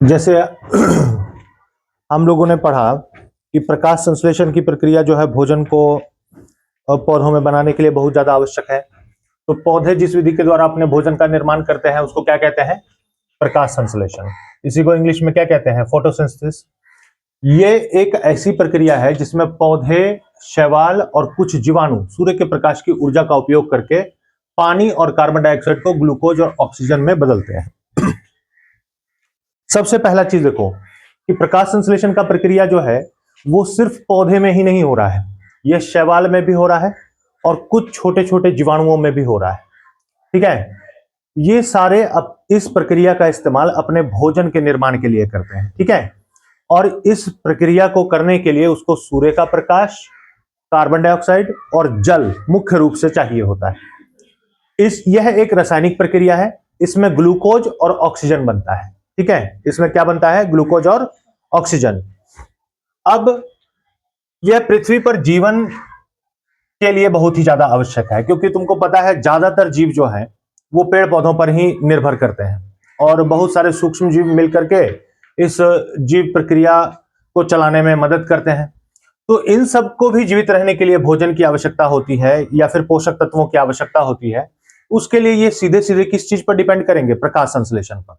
जैसे हम लोगों ने पढ़ा कि प्रकाश संश्लेषण की प्रक्रिया जो है भोजन को पौधों में बनाने के लिए बहुत ज्यादा आवश्यक है। तो पौधे जिस विधि के द्वारा अपने भोजन का निर्माण करते हैं उसको क्या कहते हैं? प्रकाश संश्लेषण। इसी को इंग्लिश में क्या कहते हैं? फोटोसिंथेसिस। ये एक ऐसी प्रक्रिया है जिसमें पौधे, शैवाल और कुछ जीवाणु सूर्य के प्रकाश की ऊर्जा का उपयोग करके पानी और कार्बन डाइऑक्साइड को ग्लूकोज और ऑक्सीजन में बदलते हैं। सबसे पहला चीज देखो कि प्रकाश संश्लेषण का प्रक्रिया जो है वो सिर्फ पौधे में ही नहीं हो रहा है, यह शैवाल में भी हो रहा है और कुछ छोटे छोटे जीवाणुओं में भी हो रहा है। ठीक है, ये सारे अब इस प्रक्रिया का इस्तेमाल अपने भोजन के निर्माण के लिए करते हैं। ठीक है, और इस प्रक्रिया को करने के लिए उसको सूर्य का प्रकाश, कार्बन डाइऑक्साइड और जल मुख्य रूप से चाहिए होता है। यह एक रासायनिक प्रक्रिया है, इसमें ग्लूकोज और ऑक्सीजन बनता है। ठीक है, इसमें क्या बनता है? ग्लूकोज और ऑक्सीजन। अब यह पृथ्वी पर जीवन के लिए बहुत ही ज्यादा आवश्यक है, क्योंकि तुमको पता है ज्यादातर जीव जो है वो पेड़ पौधों पर ही निर्भर करते हैं और बहुत सारे सूक्ष्म जीव मिलकर के इस जीव प्रक्रिया को चलाने में मदद करते हैं। तो इन सबको भी जीवित रहने के लिए भोजन की आवश्यकता होती है या फिर पोषक तत्वों की आवश्यकता होती है। उसके लिए ये सीधे सीधे किस चीज पर डिपेंड करेंगे? प्रकाश संश्लेषण पर।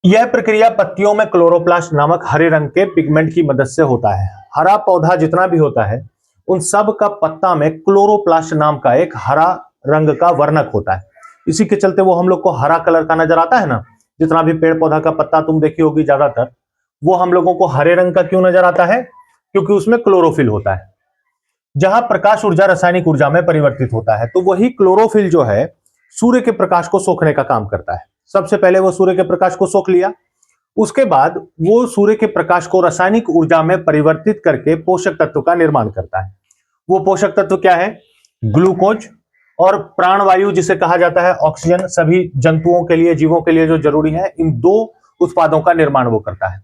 यह प्रक्रिया पत्तियों में क्लोरोप्लास्ट नामक हरे रंग के पिगमेंट की मदद से होता है। हरा पौधा जितना भी होता है उन सब का पत्ता में क्लोरोप्लास्ट नाम का एक हरा रंग का वर्णक होता है। इसी के चलते वो हम लोग को हरा कलर का नजर आता है ना। जितना भी पेड़ पौधा का पत्ता तुम देखी होगी ज्यादातर, वो हम लोगों को हरे रंग का क्यों नजर आता है? क्योंकि उसमें क्लोरोफिल होता है। जहां प्रकाश ऊर्जा रासायनिक ऊर्जा में परिवर्तित होता है, तो वही क्लोरोफिल जो है सूर्य के प्रकाश को सोखने का काम करता है। सबसे पहले वो सूर्य के प्रकाश को सोख लिया, उसके बाद वो सूर्य के प्रकाश को रासायनिक ऊर्जा में परिवर्तित करके पोषक तत्व का निर्माण करता है। वो पोषक तत्व क्या है? ग्लूकोज और प्राणवायु जिसे कहा जाता है ऑक्सीजन, सभी जंतुओं के लिए, जीवों के लिए जो जरूरी है, इन दो उत्पादों का निर्माण वो करता है।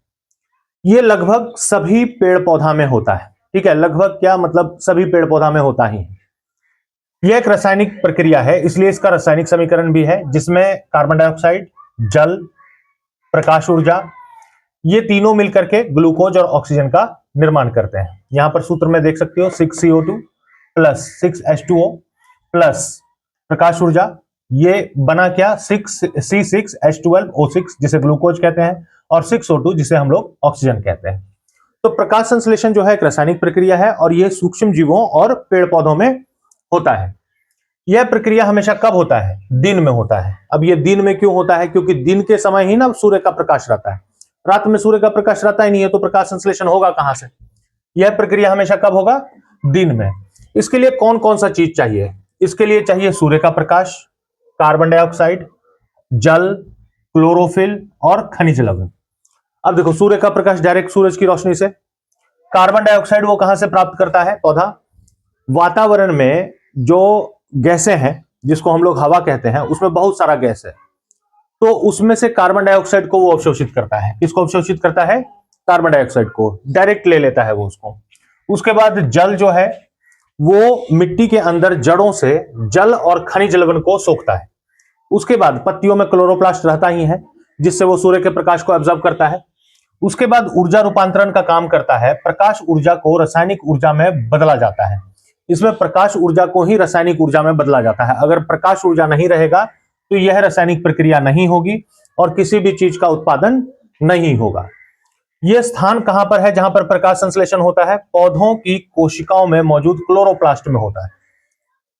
ये लगभग सभी पेड़ पौधा में होता है। ठीक है, लगभग क्या मतलब? सभी पेड़ पौधा में होता ही है। यह एक रासायनिक प्रक्रिया है, इसलिए इसका रासायनिक समीकरण भी है जिसमें कार्बन डाइऑक्साइड, जल, प्रकाश ऊर्जा, ये तीनों मिलकर के ग्लूकोज और ऑक्सीजन का निर्माण करते हैं। यहां पर सूत्र में देख सकते हो 6CO2 प्लस 6H2O प्लस प्रकाश ऊर्जा, ये बना क्या? 6C6H12O6 जिसे ग्लूकोज कहते हैं और 6O2 जिसे हम लोग ऑक्सीजन कहते हैं। तो प्रकाश संश्लेषण जो है एक रासायनिक प्रक्रिया है और यह सूक्ष्म जीवों और पेड़ पौधों में होता है। यह प्रक्रिया हमेशा कब होता है? दिन में होता है। अब यह दिन में क्यों होता है? क्योंकि दिन के समय ही ना सूर्य का प्रकाश रहता है, रात में सूर्य का प्रकाश रहता ही नहीं है, तो प्रकाश संश्लेषण होगा कहां से? यह प्रक्रिया हमेशा कब होगा? दिन में। इसके लिए कौन कौन सा चीज चाहिए? इसके लिए चाहिए सूर्य का प्रकाश, कार्बन डाइऑक्साइड, जल, क्लोरोफिल और खनिज लवण। अब देखो, सूर्य का प्रकाश डायरेक्ट सूरज की रोशनी से। कार्बन डाइऑक्साइड वो कहां से प्राप्त करता है? पौधा। वातावरण में जो गैसें हैं जिसको हम लोग हवा कहते हैं, उसमें बहुत सारा गैस है, तो उसमें से कार्बन डाइऑक्साइड को वो अवशोषित करता है। किसको अवशोषित करता है? कार्बन डाइऑक्साइड को डायरेक्ट ले लेता है वो उसको। उसके बाद जल जो है वो मिट्टी के अंदर जड़ों से जल और खनिज लवण को सोखता है। उसके बाद पत्तियों में क्लोरोप्लास्ट रहता ही है जिससे वो सूर्य के प्रकाश को एब्जॉर्ब करता है। उसके बाद ऊर्जा रूपांतरण का काम करता है, प्रकाश ऊर्जा को रासायनिक ऊर्जा में बदला जाता है। इसमें प्रकाश ऊर्जा को ही रासायनिक ऊर्जा में बदला जाता है। अगर प्रकाश ऊर्जा नहीं रहेगा तो यह रासायनिक प्रक्रिया नहीं होगी और किसी भी चीज का उत्पादन नहीं होगा। यह स्थान कहां पर है जहां पर प्रकाश संश्लेषण होता है? पौधों की कोशिकाओं में मौजूद क्लोरोप्लास्ट में होता है।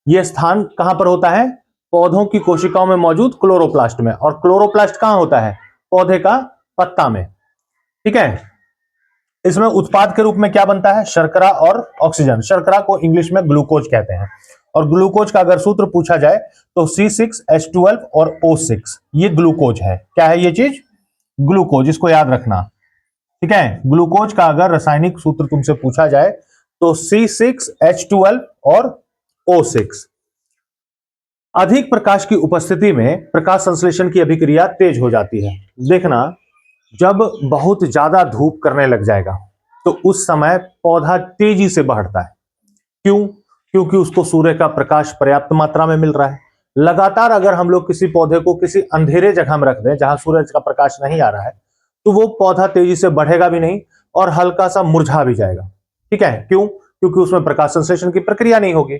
यह स्थान कहां पर होता है? पौधों की कोशिकाओं में मौजूद क्लोरोप्लास्ट में। और क्लोरोप्लास्ट कहां होता है? पौधे का पत्ता में। ठीक है, इसमें उत्पाद के रूप में क्या बनता है? शर्करा और ऑक्सीजन। शर्करा को इंग्लिश में ग्लूकोज कहते हैं और ग्लूकोज का अगर सूत्र पूछा जाए तो C6H12 और O6, ये ग्लूकोज है। क्या है ये चीज? ग्लूकोज। इसको याद रखना। ठीक है, ग्लूकोज का अगर रासायनिक सूत्र तुमसे पूछा जाए तो C6H12 और O6। अधिक प्रकाश की उपस्थिति में प्रकाश संश्लेषण की अभिक्रिया तेज हो जाती है। देखना, जब बहुत ज्यादा धूप करने लग जाएगा तो उस समय पौधा तेजी से बढ़ता है। क्यों? क्योंकि उसको सूर्य का प्रकाश पर्याप्त मात्रा में मिल रहा है। लगातार अगर हम लोग किसी पौधे को किसी अंधेरे जगह में रख दें जहां सूरज का प्रकाश नहीं आ रहा है, तो वो पौधा तेजी से बढ़ेगा भी नहीं और हल्का सा मुरझा भी जाएगा। ठीक है, क्यों? क्योंकि उसमें प्रकाश संश्लेषण की प्रक्रिया नहीं होगी।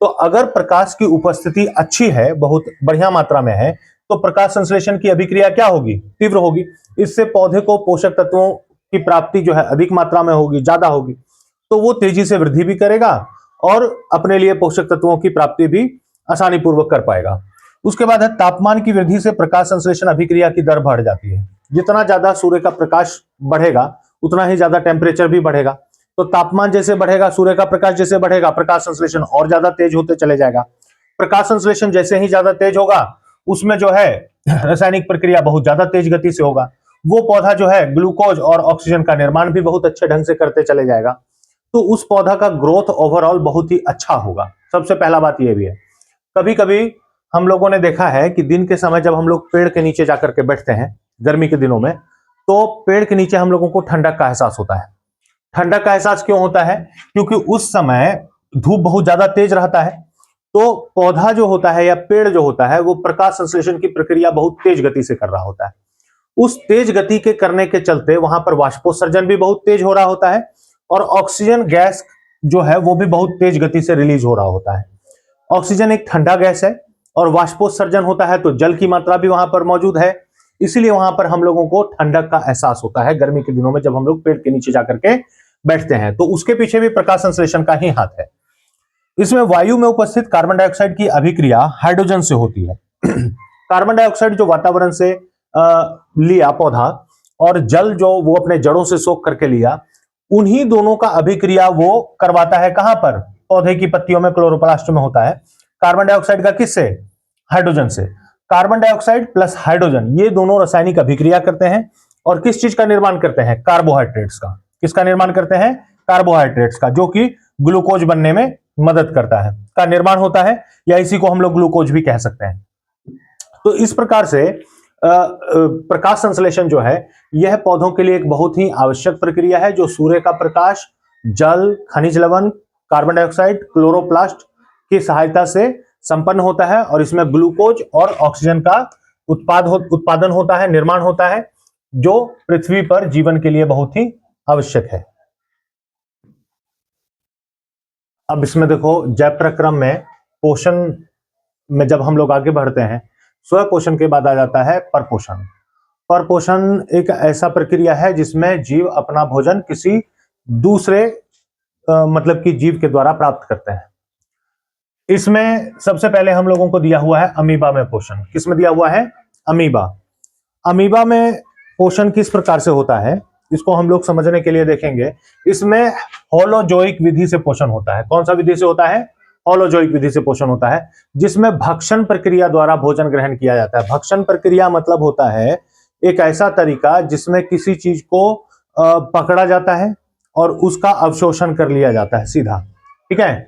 तो अगर प्रकाश की उपस्थिति अच्छी है, बहुत बढ़िया मात्रा में है, तो प्रकाश संश्लेषण की अभिक्रिया क्या होगी? तीव्र होगी। इससे पौधे को पोषक तत्वों की प्राप्ति जो है अधिक मात्रा में होगी, ज्यादा होगी, तो वो तेजी से वृद्धि भी करेगा और अपने लिए पोषक तत्वों की प्राप्ति भी आसानी पूर्वक कर पाएगा। उसके बाद है तापमान की वृद्धि से प्रकाश संश्लेषण अभिक्रिया की दर बढ़ जाती है। जितना ज्यादा सूर्य का प्रकाश बढ़ेगा उतना ही ज्यादा टेम्परेचर भी बढ़ेगा। तो तापमान जैसे बढ़ेगा, सूर्य का प्रकाश जैसे बढ़ेगा, प्रकाश संश्लेषण और ज्यादा तेज होते चले जाएगा। प्रकाश संश्लेषण जैसे ही ज्यादा तेज होगा उसमें जो है रासायनिक प्रक्रिया बहुत ज्यादा तेज गति से होगा। वो पौधा जो है ग्लूकोज और ऑक्सीजन का निर्माण भी बहुत अच्छे ढंग से करते चले जाएगा। तो उस पौधा का ग्रोथ ओवरऑल बहुत ही अच्छा होगा। सबसे पहला बात यह भी है, कभी कभी हम लोगों ने देखा है कि दिन के समय जब हम लोग पेड़ के नीचे जाकर के बैठते हैं गर्मी के दिनों में, तो पेड़ के नीचे हम लोगों को ठंडक का एहसास होता है। ठंडक का एहसास क्यों होता है? क्योंकि उस समय धूप बहुत ज्यादा तेज रहता है, तो पौधा जो होता है या पेड़ जो होता है वो प्रकाश संश्लेषण की प्रक्रिया बहुत तेज गति से कर रहा होता है। उस तेज गति के करने के चलते वहां पर वाष्पोत्सर्जन भी बहुत तेज हो रहा होता है और ऑक्सीजन गैस जो है वो भी बहुत तेज गति से रिलीज हो रहा होता है। ऑक्सीजन एक ठंडा गैस है और वाष्पोत्सर्जन होता है तो जल की मात्रा भी वहां पर मौजूद है, इसलिए वहां पर हम लोगों को ठंडक का एहसास होता है गर्मी के दिनों में जब हम लोग पेड़ के नीचे जाकर के बैठते हैं। तो उसके पीछे भी प्रकाश संश्लेषण का ही हाथ है। इसमें वायु में उपस्थित कार्बन डाइऑक्साइड की अभिक्रिया हाइड्रोजन से होती है। कार्बन डाइऑक्साइड जो वातावरण से लिया पौधा और जल जो वो अपने जड़ों से सोख करके लिया, उन्हीं दोनों का अभिक्रिया वो करवाता है। कहां पर? पौधे की पत्तियों में, क्लोरोप्लास्ट में होता है। कार्बन डाइऑक्साइड का किससे? हाइड्रोजन से। कार्बन डाइऑक्साइड प्लस हाइड्रोजन ये दोनों रासायनिक अभिक्रिया करते हैं और किस चीज का निर्माण करते हैं? कार्बोहाइड्रेट्स का। किसका निर्माण करते हैं? कार्बोहाइड्रेट्स का, जो कि ग्लूकोज बनने में मदद करता है, का निर्माण होता है, या इसी को हम लोग ग्लूकोज भी कह सकते हैं। तो इस प्रकार से प्रकाश संश्लेषण जो है यह पौधों के लिए एक बहुत ही आवश्यक प्रक्रिया है, जो सूर्य का प्रकाश, जल, खनिज लवण, कार्बन डाइऑक्साइड, क्लोरोप्लास्ट की सहायता से संपन्न होता है और इसमें ग्लूकोज और ऑक्सीजन का उत्पादन होता है, निर्माण होता है, जो पृथ्वी पर जीवन के लिए बहुत ही आवश्यक है। अब इसमें देखो, जैव क्रम में पोषण में जब हम लोग आगे बढ़ते हैं, स्व पोषण के बाद आ जाता है परपोषण। परपोषण एक ऐसा प्रक्रिया है जिसमें जीव अपना भोजन किसी दूसरे मतलब कि जीव के द्वारा प्राप्त करते हैं। इसमें सबसे पहले हम लोगों को दिया हुआ है अमीबा में पोषण। किसमें दिया हुआ है? अमीबा। अमीबा में पोषण किस प्रकार से होता है इसको हम लोग समझने के लिए देखेंगे। इसमें होलोजोइक विधि से पोषण होता है। कौन सा विधि से होता है? होलोजोइक विधि से पोषण होता है, जिसमें भक्षण प्रक्रिया द्वारा भोजन ग्रहण किया जाता है। भक्षण प्रक्रिया मतलब होता है एक ऐसा तरीका जिसमें किसी चीज को पकड़ा जाता है और उसका अवशोषण कर लिया जाता है सीधा। ठीक है,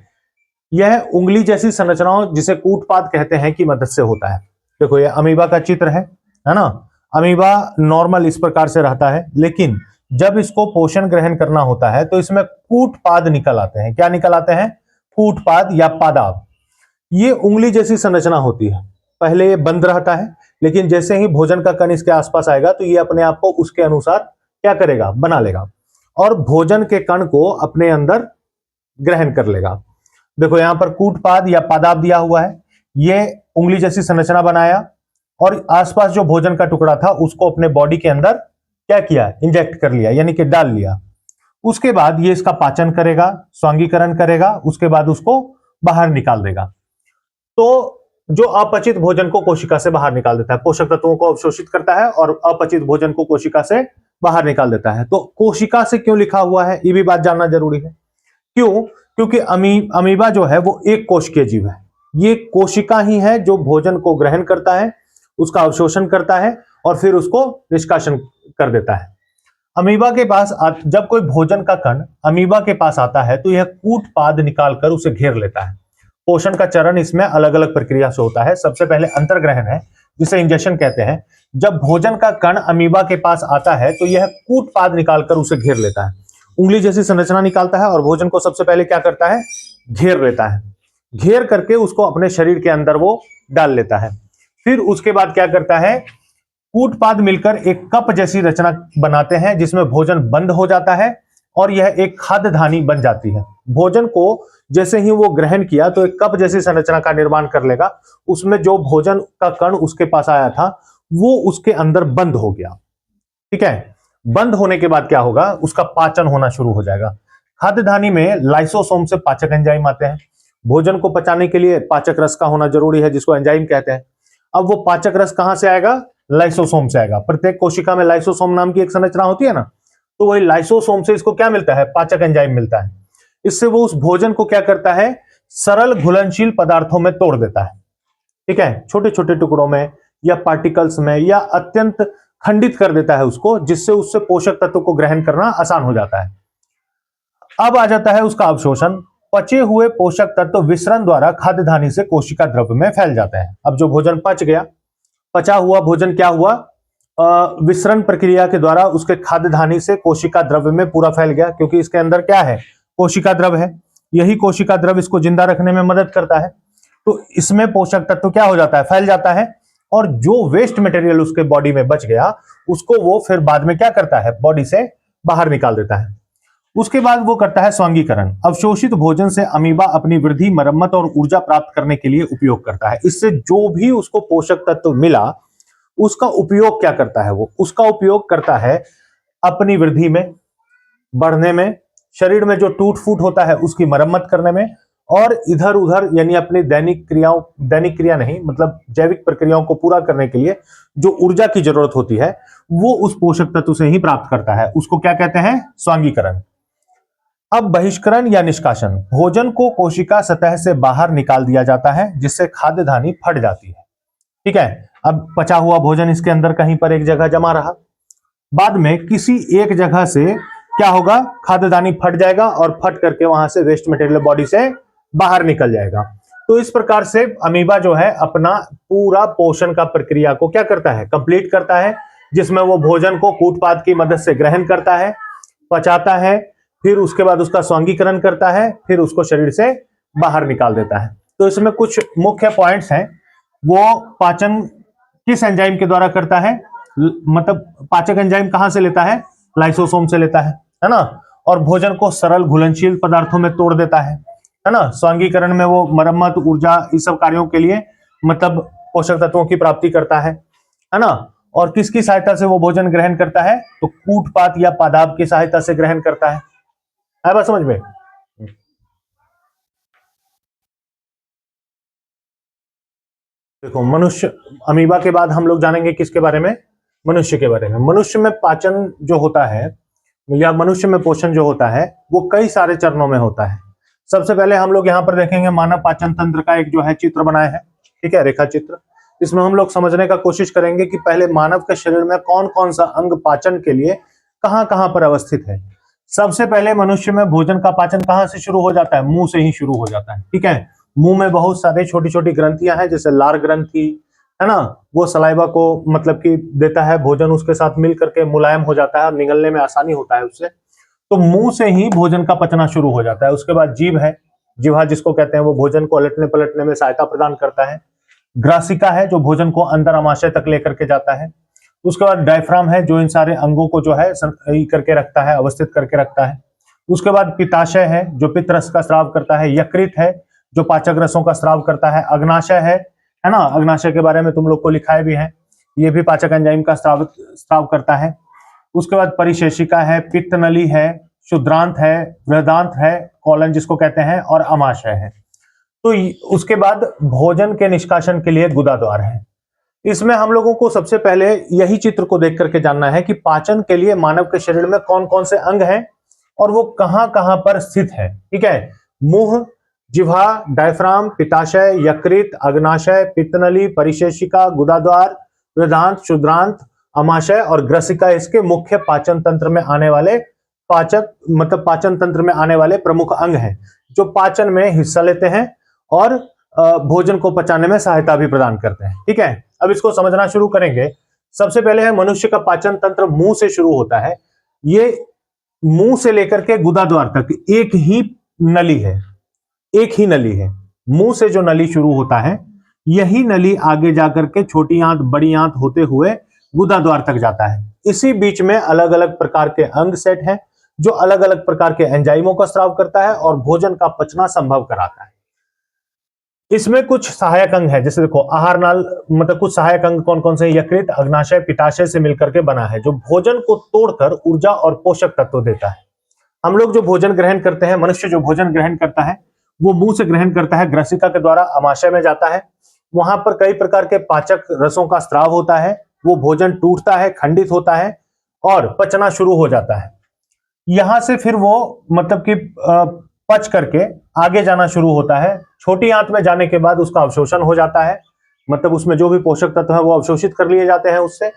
यह उंगली जैसी संरचनाओं जिसे कूटपाद कहते हैं की मदद से होता है। देखो, यह अमीबा का चित्र है ना। अमीबा नॉर्मल इस प्रकार से रहता है, लेकिन जब इसको पोषण ग्रहण करना होता है तो इसमें कूटपाद निकल आते हैं। क्या निकल आते हैं? कूटपाद या पादाब। ये उंगली जैसी संरचना होती है। पहले ये बंद रहता है, लेकिन जैसे ही भोजन का कण इसके आसपास आएगा तो ये अपने आप को उसके अनुसार क्या करेगा? बना लेगा और भोजन के कण को अपने अंदर ग्रहण कर लेगा। देखो, यहां पर कूटपाद या पादाब दिया हुआ है। ये उंगली जैसी संरचना बनाया और आसपास जो भोजन का टुकड़ा था उसको अपने बॉडी के अंदर क्या किया? इंजेक्ट कर लिया, यानी कि डाल लिया। उसके बाद ये इसका पाचन करेगा, स्वांगीकरण करेगा, उसके बाद उसको बाहर निकाल देगा। तो जो अपचित भोजन को कोशिका से बाहर निकाल देता है, पोषक तत्वों को अवशोषित करता है और अपचित भोजन को कोशिका से बाहर निकाल देता है। तो कोशिका से क्यों लिखा हुआ है, ये भी बात जानना जरूरी है। क्यों? क्योंकि अमीबा जो है वो एक कोशिकीय जीव है। ये कोशिका ही है जो भोजन को ग्रहण करता है, उसका अवशोषण करता है और फिर उसको निष्कासन कर देता है। अमीबा के पास जब कोई भोजन का कण अमीबा के पास आता है तो यह कूटपाद निकालकर उसे घेर लेता है। पोषण का चरण इसमें अलग अलग प्रक्रिया से होता है। सबसे पहले अंतर्ग्रहण है, जिसे इंजेक्शन कहते हैं। जब भोजन का कण अमीबा के पास आता है तो यह कूटपाद निकालकर उसे घेर लेता है, उंगली जैसी संरचना निकालता है और भोजन को सबसे पहले क्या करता है? घेर लेता है। घेर करके उसको अपने शरीर के अंदर वो डाल लेता है। फिर उसके बाद क्या करता है, कूटपाद मिलकर एक कप जैसी रचना बनाते हैं जिसमें भोजन बंद हो जाता है और यह एक खाद्य धानी बन जाती है। भोजन को जैसे ही वो ग्रहण किया तो एक कप जैसी संरचना का निर्माण कर लेगा, उसमें जो भोजन का कण उसके पास आया था वो उसके अंदर बंद हो गया। ठीक है, बंद होने के बाद क्या होगा, उसका पाचन होना शुरू हो जाएगा। खाद्य धानी में लाइसोसोम से पाचक एंजाइम आते हैं। भोजन को पचाने के लिए पाचक रस का होना जरूरी है जिसको एंजाइम कहते हैं। अब वो पाचक रस कहां से आएगा, लाइसोसोम से आएगा। प्रत्येक कोशिका में लाइसोसोम नाम की एक संरचना होती है ना, तो वही लाइसोसोम से इसको क्या मिलता है, पाचक एंजाइम मिलता है। इससे वो उस भोजन को क्या करता है, सरल घुलनशील पदार्थों में तोड़ देता है। ठीक है, छोटे छोटे टुकड़ों में या पार्टिकल्स में या अत्यंत खंडित कर देता है उसको, जिससे उससे पोषक तत्व को ग्रहण करना आसान हो जाता है। अब आ जाता है उसका अवशोषण। पचे हुए पोषक तत्व विसरण द्वारा खाद्य धानी से कोशिका द्रव्य में फैल जाते हैं। अब जो भोजन पच गया, पचा हुआ भोजन क्या हुआ, विसरण प्रक्रिया के द्वारा उसके खाद्य धानी से कोशिका द्रव्य में पूरा फैल गया, क्योंकि इसके अंदर क्या है, कोशिका द्रव्य है। यही कोशिका द्रव्य इसको जिंदा रखने में मदद करता है। तो इसमें पोषक तत्व क्या हो जाता है, फैल जाता है, और जो वेस्ट मटेरियल उसके बॉडी में बच गया उसको वो फिर बाद में क्या करता है, बॉडी से बाहर निकाल देता है। उसके बाद वो करता है स्वांगीकरण। अवशोषित भोजन से अमीबा अपनी वृद्धि, मरम्मत और ऊर्जा प्राप्त करने के लिए उपयोग करता है। इससे जो भी उसको पोषक तत्व मिला उसका उपयोग क्या करता है, वो उसका उपयोग करता है अपनी वृद्धि में, बढ़ने में, शरीर में जो टूट फूट होता है उसकी मरम्मत करने में, और इधर उधर यानी अपनी दैनिक क्रिया नहीं मतलब जैविक प्रक्रियाओं को पूरा करने के लिए जो ऊर्जा की जरूरत होती है वो उस पोषक तत्व से ही प्राप्त करता है। उसको क्या कहते हैं, स्वांगीकरण। अब बहिष्करण या निष्कासन। भोजन को कोशिका सतह से बाहर निकाल दिया जाता है जिससे खाद्य धानी फट जाती है। ठीक है, अब पचा हुआ भोजन इसके अंदर कहीं पर एक जगह जमा रहा, बाद में किसी एक जगह से क्या होगा, खाद्य धानी फट जाएगा और फट करके वहां से वेस्ट मटेरियल बॉडी से बाहर निकल जाएगा। तो इस प्रकार से अमीबा जो है अपना पूरा पोषण का प्रक्रिया को क्या करता है, कंप्लीट करता है, जिसमें वो भोजन को कूटपाद की मदद से ग्रहण करता है, पचाता है, फिर उसके बाद उसका स्वांगीकरण करता है, फिर उसको शरीर से बाहर निकाल देता है। तो इसमें कुछ मुख्य पॉइंट्स हैं। वो पाचन किस एंजाइम के द्वारा करता है, मतलब पाचक एंजाइम कहां से लेता है, लाइसोसोम से लेता है ना, और भोजन को सरल घुलनशील पदार्थों में तोड़ देता है ना। स्वांगीकरण में वो मरम्मत, ऊर्जा, इस सब कार्यों के लिए मतलब पोषक तत्वों की प्राप्ति करता है ना। और किसकी सहायता से वो भोजन ग्रहण करता है, तो कूटपाद या पादाब की सहायता से ग्रहण करता है बात समझ में। देखो, मनुष्य, अमीबा के बाद हम लोग जानेंगे किसके बारे में, मनुष्य के बारे में। मनुष्य में पाचन जो होता है या मनुष्य में पोषण जो होता है वो कई सारे चरणों में होता है। सबसे पहले हम लोग यहाँ पर देखेंगे मानव पाचन तंत्र का एक जो है चित्र बनाया है, ठीक है, रेखा चित्र। इसमें हम लोग समझने का कोशिश करेंगे कि पहले मानव के शरीर में कौन कौन सा अंग पाचन के लिए कहां कहां पर अवस्थित है। सबसे पहले मनुष्य में भोजन का पाचन कहां से शुरू हो जाता है, मुंह से ही शुरू हो जाता है। ठीक है, मुंह में बहुत सारे छोटी छोटी ग्रंथियां हैं, जैसे लार ग्रंथि है ना, वो सलाइवा को मतलब कि देता है, भोजन उसके साथ मिल करके मुलायम हो जाता है और निगलने में आसानी होता है उससे। तो मुंह से ही भोजन का पचना शुरू हो जाता है। उसके बाद जीभ है, जिह्वा जिसको कहते हैं, वो भोजन को उलटने पलटने में सहायता प्रदान करता है। ग्रासिका है जो भोजन को अंदर आमाशय तक लेकर के जाता है। उसके बाद डायफ्राम है जो इन सारे अंगों को जो है करके रखता है, अवस्थित करके रखता है। उसके बाद पित्ताशय है जो पित्त रस का स्राव करता है। यकृत है जो पाचक रसों का स्राव करता है। अग्नाशय है ना, अग्नाशय के बारे में तुम लोग को लिखाए भी है, ये भी पाचक एंजाइम का स्राव करता है। उसके बाद परिशेषिका है, पित्त नली है, शुद्रांत है, बृहदांत है, कॉलन जिसको कहते हैं, और अमाशय है। तो उसके बाद भोजन के निष्कासन के लिए गुदाद्वार है। इसमें हम लोगों को सबसे पहले यही चित्र को देख करके जानना है कि पाचन के लिए मानव के शरीर में कौन कौन से अंग हैं और वो कहां कहां पर स्थित है। ठीक है, मुंह, जिह्वा, डायफ्राम, पित्ताशय, यकृत, अग्नाशय, पित्तनली, परिशेषिका, गुदाद्वार, बृहदांत, शुद्रांत, अमाशय और ग्रसिका इसके मुख्य पाचन तंत्र में आने वाले पाचन तंत्र में आने वाले प्रमुख अंग हैं जो पाचन में हिस्सा लेते हैं और भोजन को पचाने में सहायता भी प्रदान करते हैं। ठीक है, अब इसको समझना शुरू करेंगे। सबसे पहले है मनुष्य का पाचन तंत्र मुंह से शुरू होता है। ये मुंह से लेकर के गुदाद्वार तक एक ही नली है, एक ही नली है। मुंह से जो नली शुरू होता है, यही नली आगे जाकर के छोटी आंत बड़ी आंत होते हुए गुदा द्वार तक जाता है। इसी बीच में अलग अलग प्रकार के अंग सेट हैं जो अलग अलग प्रकार के एंजाइमों का स्राव करता है और भोजन का पचना संभव कराता है। इसमें कुछ सहायक अंग है, जैसे देखो आहार नाल, मतलब कुछ सहायक अंग कौन कौन से, यकृत, अग्नाशय, पित्ताशय से मिलकर के बना है, जो भोजन को तोड़कर ऊर्जा और पोषक तत्व देता है। हम लोग जो भोजन ग्रहण करते हैं, मनुष्य जो भोजन ग्रहण करता है वो मुंह से ग्रहण करता है, ग्रसिका के द्वारा अमाशय में जाता है। वहां पर कई प्रकार के पाचक रसों का स्राव होता है, वो भोजन टूटता है, खंडित होता है और पचना शुरू हो जाता है। यहां से फिर वो मतलब कि पच करके आगे जाना शुरू होता है। छोटी आंत में जाने के बाद उसका अवशोषण हो जाता है, मतलब उसमें जो भी पोषक तत्व है वो अवशोषित कर लिए जाते हैं उससे।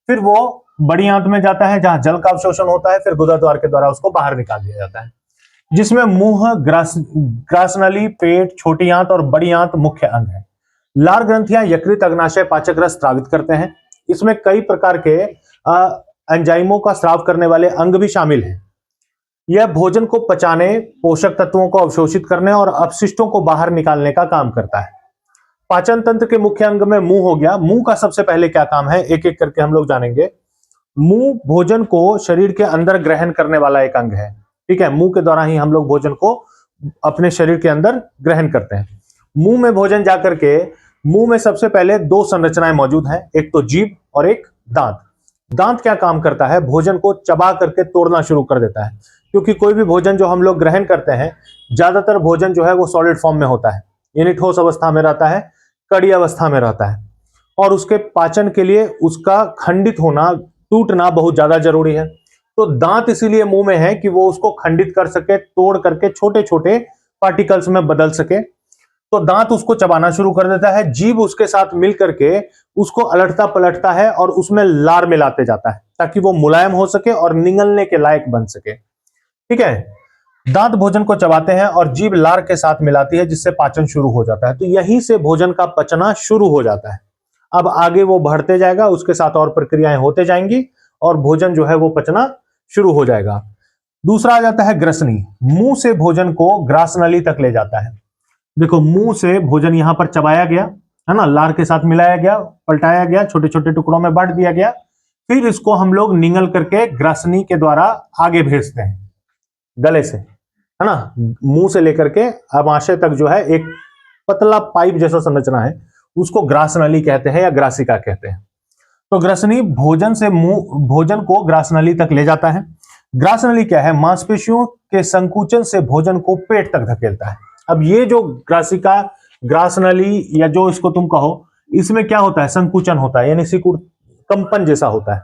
फिर वो बड़ी आंत में जाता है जहां जल का अवशोषण होता है, फिर गुदा द्वार के द्वारा उसको बाहर निकाल दिया जाता है, जिसमें मुंह, ग्रासनली, पेट, छोटी आंत और बड़ी आंत मुख्य अंग है। लार ग्रंथियां यकृत, अग्नाशय, पाचक रस स्रावित करते हैं। इसमें कई प्रकार के एंजाइमों का स्राव करने वाले अंग भी शामिल हैं। यह भोजन को पचाने, पोषक तत्वों को अवशोषित करने और अपशिष्टों को बाहर निकालने का काम करता है। पाचन तंत्र के मुख्य अंग में मुंह हो गया। मुंह का सबसे पहले क्या काम है, एक एक करके हम लोग जानेंगे। मुंह भोजन को शरीर के अंदर ग्रहण करने वाला एक अंग है, ठीक है। मुंह के द्वारा ही हम लोग भोजन को अपने शरीर के अंदर ग्रहण करते हैं। मुंह में भोजन जाकर के, मुंह में सबसे पहले दो संरचनाएं मौजूद हैं, एक तो जीभ और एक दांत। दांत क्या काम करता है, भोजन को चबा करके तोड़ना शुरू कर देता है, क्योंकि कोई भी भोजन जो हम लोग ग्रहण करते हैं, ज्यादातर भोजन जो है वो सॉलिड फॉर्म में होता है, यानी ठोस अवस्था में रहता है, कड़ी अवस्था में रहता है, और उसके पाचन के लिए उसका खंडित होना, टूटना बहुत ज्यादा जरूरी है। तो दांत इसीलिए मुंह में है कि वो उसको खंडित कर सके, तोड़ करके छोटे छोटे पार्टिकल्स में बदल सके। तो दांत उसको चबाना शुरू कर देता है, जीभ उसके साथ मिल करके उसको अलटता पलटता है और उसमें लार मिलाते जाता है ताकि वो मुलायम हो सके और निगलने के लायक बन सके, ठीक है। दांत भोजन को चबाते हैं और जीभ लार के साथ मिलाती है, जिससे पाचन शुरू हो जाता है। तो यहीं से भोजन का पचना शुरू हो जाता है। अब आगे वो बढ़ते जाएगा, उसके साथ और प्रक्रियाएं होते जाएंगी और भोजन जो है वो पचना शुरू हो जाएगा। दूसरा आ जाता है ग्रसनी। मुंह से भोजन को ग्रासनली तक ले जाता है। देखो, मुंह से भोजन यहां पर चबाया गया, है ना, लार के साथ मिलाया गया, पलटाया गया, छोटे छोटे टुकड़ों में बांट दिया गया, फिर इसको हम लोग निगल करके ग्रासनी के द्वारा आगे भेजते हैं गले से, है ना। मुंह से लेकर के अमाशय तक जो है एक पतला पाइप जैसा संरचना है, उसको ग्रासनली कहते हैं या ग्रासिका कहते हैं। तो ग्रसनी भोजन से मुंह, भोजन को ग्रासनली तक ले जाता है। ग्रासनली क्या है, मांसपेशियों के संकुचन से भोजन को पेट तक धकेलता है। अब ये जो ग्रासिका, ग्रासनली या जो इसको तुम कहो, इसमें क्या होता है, संकुचन होता है, यानी सिकुड़, कंपन जैसा होता है।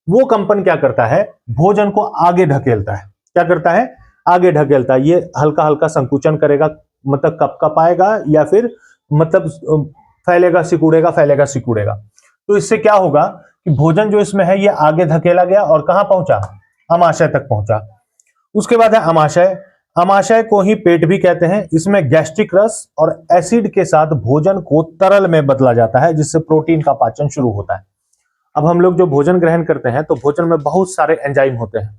वो कंपन क्या करता है, भोजन को आगे ढकेलता है। क्या करता है, आगे ढकेलता है। ये हल्का हल्का संकुचन करेगा, मतलब कप कप आएगा या फिर मतलब फैलेगा सिकुड़ेगा, फैलेगा सिकुड़ेगा। तो इससे क्या होगा कि भोजन जो इसमें है ये आगे धकेला गया और कहां पहुंचा, अमाशय तक पहुंचा। उसके बाद है अमाशय। अमाशय को ही पेट भी कहते हैं। इसमें गैस्ट्रिक रस और एसिड के साथ भोजन को तरल में बदला जाता है, जिससे प्रोटीन का पाचन शुरू होता है। अब हम लोग जो भोजन ग्रहण करते हैं तो भोजन में बहुत सारे एंजाइम होते हैं,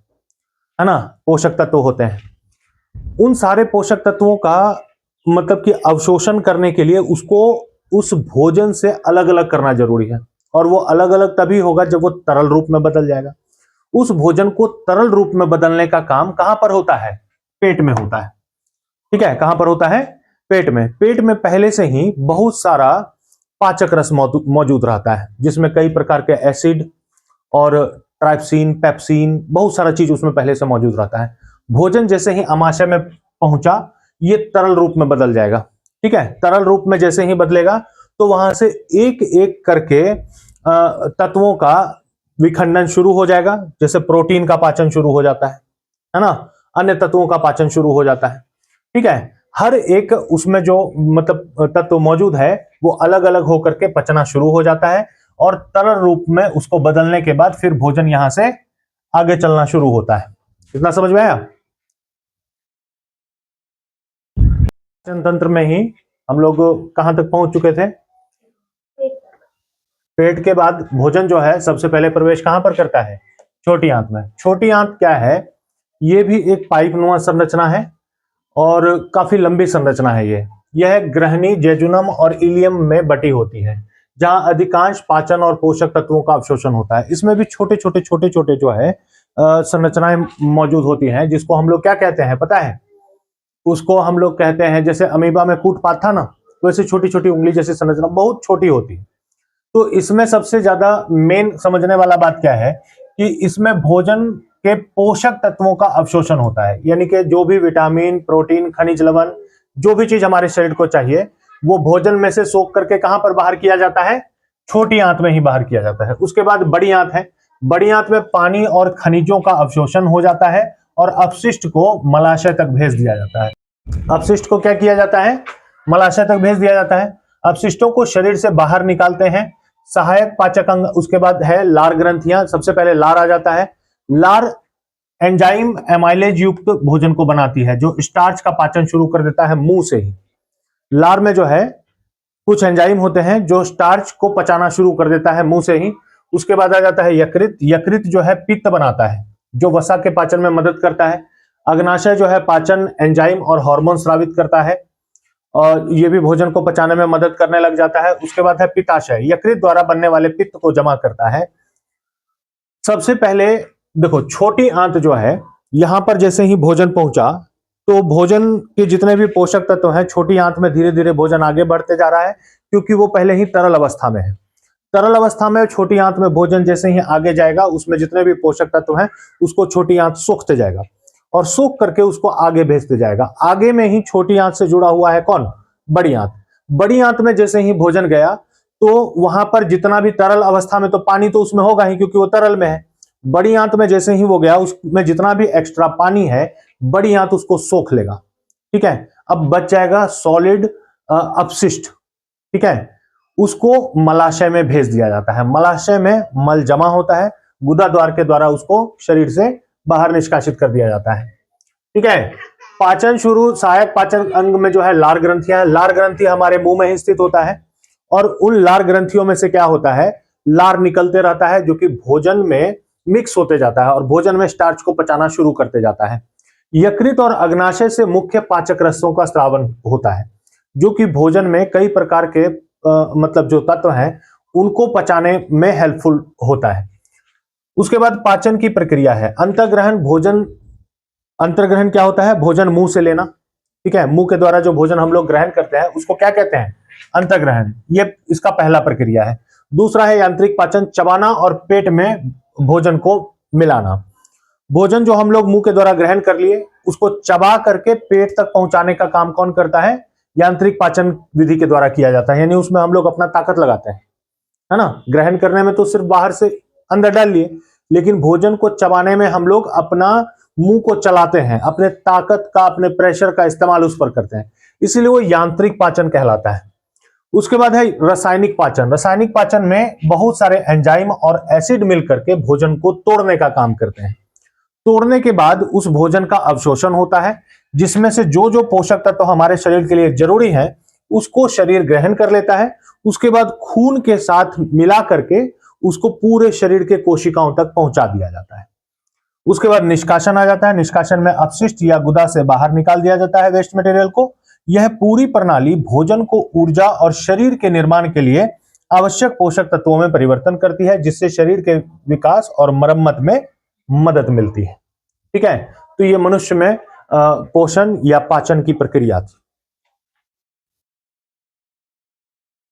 है ना, पोषक तत्व होते हैं। उन सारे पोषक तत्वों का मतलब कि अवशोषण करने के लिए उसको उस भोजन से अलग अलग करना जरूरी है, और वो अलग अलग तभी होगा जब वो तरल रूप में बदल जाएगा। उस भोजन को तरल रूप में बदलने का काम कहां पर होता है, पेट में होता है, ठीक है। कहां पर होता है, पेट में। पेट में पहले से ही बहुत सारा पाचक रस मौजूद रहता है, जिसमें कई प्रकार के एसिड और ट्राइप्सिन, पेप्सिन, बहुत सारा चीज उसमें पहले से मौजूद रहता है। भोजन जैसे ही अमाशय में पहुंचा, ये तरल रूप में बदल जाएगा, ठीक है। तरल रूप में जैसे ही बदलेगा तो वहां से एक एक करके तत्वों का विखंडन शुरू हो जाएगा। जैसे प्रोटीन का पाचन शुरू हो जाता है ना, अन्य तत्वों का पाचन शुरू हो जाता है, ठीक है। हर एक उसमें जो मतलब तत्व मौजूद है वो अलग अलग होकर के पचना शुरू हो जाता है, और तरल रूप में उसको बदलने के बाद फिर भोजन यहां से आगे चलना शुरू होता है। इतना समझ में आया। पाचन तंत्र में ही हम लोग कहां तक पहुंच चुके थे, पेट के बाद भोजन जो है सबसे पहले प्रवेश कहां पर करता है, छोटी आंत में। छोटी आंत क्या है, ये भी एक पाइप नुमा संरचना है और काफी लंबी संरचना है ये। यह ग्रहणी, जेजुनम और इलियम में बटी होती है, जहां अधिकांश पाचन और पोषक तत्वों का अवशोषण होता है। इसमें भी छोटे छोटे जो है संरचनाएं मौजूद होती हैं, जिसको हम लोग क्या कहते हैं पता है? उसको हम लोग कहते हैं, जैसे अमीबा में कूट पाथ था ना, वैसे छोटी छोटी उंगली जैसी संरचना बहुत छोटी होती है। तो इसमें सबसे ज्यादा मेन समझने वाला बात क्या है कि इसमें भोजन के पोषक तत्वों का अवशोषण होता है, यानी कि जो भी विटामिन, प्रोटीन, खनिज लवण, जो भी चीज हमारे शरीर को चाहिए वो भोजन में से सोख करके कहां पर बाहर किया जाता है? छोटी आंत में ही बाहर किया जाता है। उसके बाद बड़ी आंत है, बड़ी आंत में पानी और खनिजों का अवशोषण हो जाता है और अपशिष्ट को मलाशय तक भेज दिया जाता है। अपशिष्ट को क्या किया जाता है? मलाशय तक भेज दिया जाता है। अपशिष्टों को शरीर से बाहर निकालते हैं सहायक पाचक अंग। उसके बाद है लार ग्रंथियां। सबसे पहले लार आ जाता है। लार एंजाइम एमाइलेज युक्त भोजन को बनाती है, जो स्टार्च का पाचन शुरू कर देता है मुंह से ही। लार में जो है कुछ एंजाइम होते हैं जो स्टार्च को पचाना शुरू कर देता है मुंह से ही। उसके बाद आ जाता है यकृत। यकृत जो है पित्त बनाता है, जो वसा के पाचन में मदद करता है। अग्नाशय जो है पाचन एंजाइम और हार्मोन स्रावित करता है और ये भी भोजन को पचाने में मदद करने लग जाता है। उसके बाद है पित्ताशय, यकृत द्वारा बनने वाले पित्त को जमा करता है। सबसे पहले देखो, छोटी आंत जो है, यहां पर जैसे ही भोजन पहुंचा तो भोजन के जितने भी पोषक तत्व हैं छोटी आंत में धीरे धीरे भोजन आगे बढ़ते जा रहा है, क्योंकि वो पहले ही तरल अवस्था में है। तरल अवस्था में छोटी आंत में भोजन जैसे ही आगे जाएगा, उसमें जितने भी पोषक तत्व हैं उसको छोटी आंत सोखते जाएगा और सोख करके उसको आगे भेजते जाएगा। आगे में ही छोटी आंत से जुड़ा हुआ है कौन? बड़ी आंत। बड़ी आंत में जैसे ही भोजन गया तो वहां पर जितना भी तरल अवस्था में, तो पानी तो उसमें होगा ही क्योंकि वो तरल में है। बड़ी आंत में जैसे ही वो गया, उसमें जितना भी एक्स्ट्रा पानी है बड़ी आंत उसको सोख लेगा। ठीक है, अब बच जाएगा सॉलिड अपशिष्ट। ठीक है, उसको मलाशय में भेज दिया जाता है। मलाशय में मल जमा होता है, गुदा द्वार के द्वारा उसको शरीर से बाहर निष्कासित कर दिया जाता है। ठीक है, पाचन शुरू सहायक पाचन अंग में जो है लार ग्रंथियां। लार ग्रंथि हमारे मुंह में ही स्थित होता है और उन लार ग्रंथियों में से क्या होता है? लार निकलते रहता है, जो कि भोजन में मिक्स होते जाता है और भोजन में स्टार्च को पचाना शुरू करते जाता है। यकृत और अग्नाशय से मुख्य पाचक रसों का स्रावन होता है, जो कि भोजन में कई प्रकार के मतलब जो तत्व हैं उनको पचाने में हेल्पफुल होता है। उसके बाद पाचन की प्रक्रिया है अंतर्ग्रहण। भोजन अंतर्ग्रहण क्या होता है? भोजन मुंह से लेना। ठीक है, मुंह के द्वारा जो भोजन हम लोग ग्रहण करते हैं उसको क्या कहते हैं? अंतर्ग्रहण। ये इसका पहला प्रक्रिया है। दूसरा है यांत्रिक पाचन, चबाना और पेट में भोजन को मिलाना। भोजन जो हम लोग मुंह के द्वारा ग्रहण कर लिए उसको चबा करके पेट तक पहुंचाने का काम कौन करता है? यांत्रिक पाचन विधि के द्वारा किया जाता है। यानी उसमें हम लोग अपना ताकत लगाते हैं, है ना। ग्रहण करने में तो सिर्फ बाहर से अंदर डाल लिए, लेकिन भोजन को चबाने में हम लोग अपना मुंह को चलाते हैं, अपने ताकत का, अपने प्रेशर का इस्तेमाल उस पर करते हैं, इसीलिए वो यांत्रिक पाचन कहलाता है। उसके बाद है रासायनिक पाचन। रासायनिक पाचन में बहुत सारे एंजाइम और एसिड मिलकर के भोजन को तोड़ने का काम करते हैं। तोड़ने के बाद उस भोजन का अवशोषण होता है, जिसमें से जो जो पोषक तत्व हमारे शरीर के लिए जरूरी है उसको शरीर ग्रहण कर लेता है। उसके बाद खून के साथ मिला करके उसको पूरे शरीर के कोशिकाओं तक पहुंचा दिया जाता है। उसके बाद निष्कासन आ जाता है। निष्कासन में अपशिष्ट या गुदा से बाहर निकाल दिया जाता है वेस्ट मटेरियल को। यह पूरी प्रणाली भोजन को ऊर्जा और शरीर के निर्माण के लिए आवश्यक पोषक तत्वों में परिवर्तन करती है, जिससे शरीर के विकास और मरम्मत में मदद मिलती है। ठीक है, तो ये मनुष्य में पोषण या पाचन की प्रक्रिया थी।